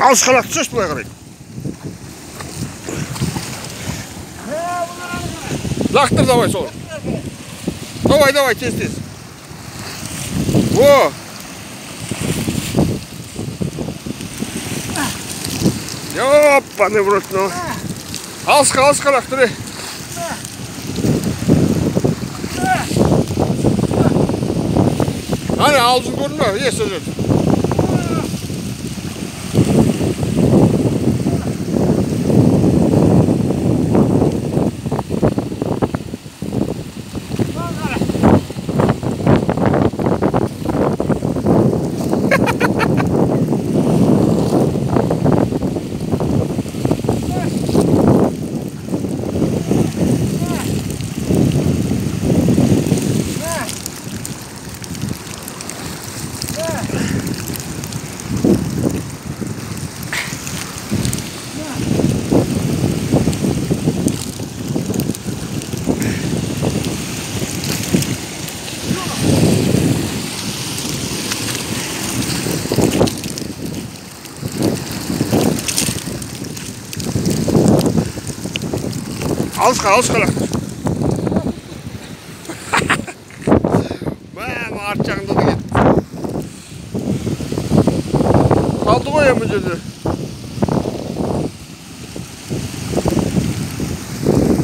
Алысқарақ түсірші былай қарай. Лақтыр давай сол. Давай, тез. О! Ёппаны в рот, ну. Алысқа лақтыр. Ана алдын көрдің ба? Есі жүр. Алысқа лақтыр. Арт жағында да кетті. Қалды ғой емі жерде.